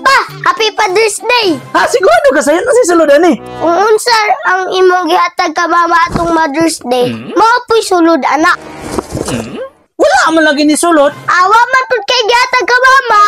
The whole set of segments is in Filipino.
Pa! Happy Father's Day! Ha, siguro ka sayo na si sulod ani. Kung unsa ang imong gihatag ka mama atong Mother's Day, mao po'y sulod anak. Wala man lagi ni sulod. Awa man pud kay gihatag ka mama.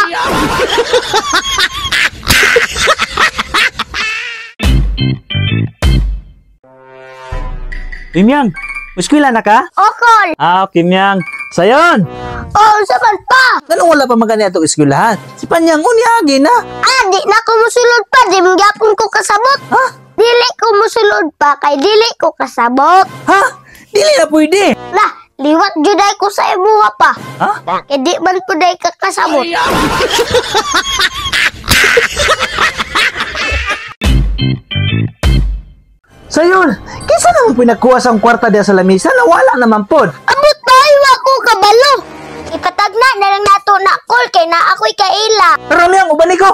Kimyang, eskwela na ka? Okol! Okay, Kimyang. Sayon! Oh, sa man pa! Ganun wala pa magani atong eskwelahan. Si Panyang unyagi na. Di na ko musulod pa, di magyapon ko kasabot. Ha? Dili ko musulod pa, kay dili ko kasabot. Ha? Dili na pwede. Lah, liwat juday ko sa imuha pa. Ha? Kay di man po day kakasabot. Sayon, kinsa naman pinagkuha sa kwarta diya sa lamisa na wala naman pod. Abot tayo ako kabalo. Ipatagna na lang nato na call kay na ako'y kaila. Pero Miyang, ubani ko.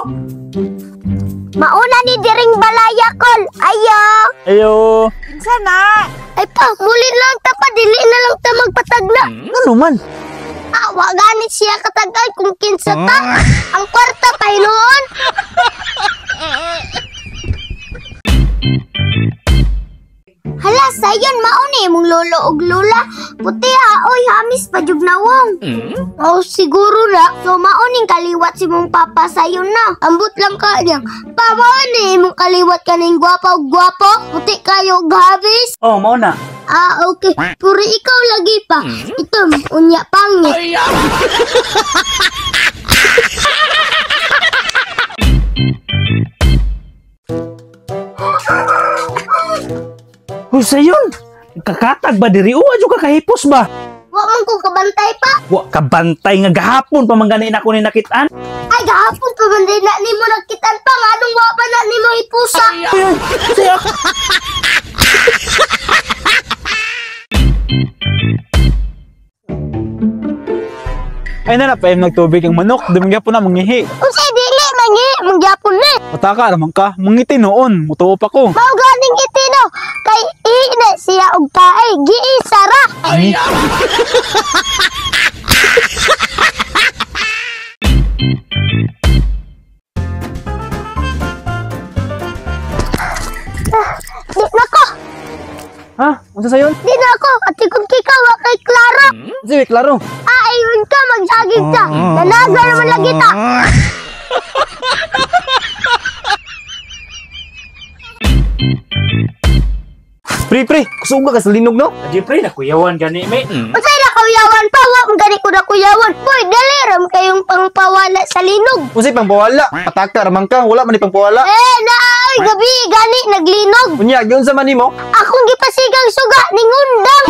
Mauna ni diring balaya call. Ayo. Ayo. Kinsa na? Ay pa, muli lang ta pa, dili na lang ta magpatagna. Ano man? Wa ganit siya katagal kung kinsa ta. Ang kwarta pa hinuon. Hala, sayon mauni mong lolo og lola. Puti oy hamis pa jud nawong. Oh, siguro na. So mauning kaliwat si mong papa sayon na. Ambot lang ka niyang. Pa mauni mong kaliwat kaning gwapo og gwapo. Puti kayo og habis. Oh, mao na. Okay. Puri ikaw lagi pa. Ito, unya pangit. Hoy, Sayon. Kakatag ba diri? Uwa jud ka kahipos ba? Wa man ko kabantay pa. Wa kabantay nga gahapon pa man gani nako ni nakitaan. Ay, gahapon pa man din na ni mo nagkitan pa. Nga nung wa pa na ni mo ipusa. Sayo. Ay na pa yung nagtubig ang manok. Dumingya po na mangihi. Unsay dili mangi, mangyapon ni. Mataka naman ka. Mangiti noon. Mutuo pa ko. Mao ganing itino kay ina siya og tae giisara. Ay. Di na ko. Ha? Unsa sayon? Di na ko. Ati kung kikaw wa kay Clara. Sige, klaro. Ayun ka, magsagig ka. Nanaga naman lagi ta. Pre, kusuga ka sa linog, no? Adi, pre, nakuyawan gani, may. Unsay na kuyawan pa, wa man gani ko na kuyawan. Boy, dali ram kayong pangpawala sa linog. Unsay pang pawala? Pataka ramang ka, wala man ni pang pawala. Naay, gabi gani naglinog. Unya, gyud sa man nimo? Akong gipasigang suga ning undang.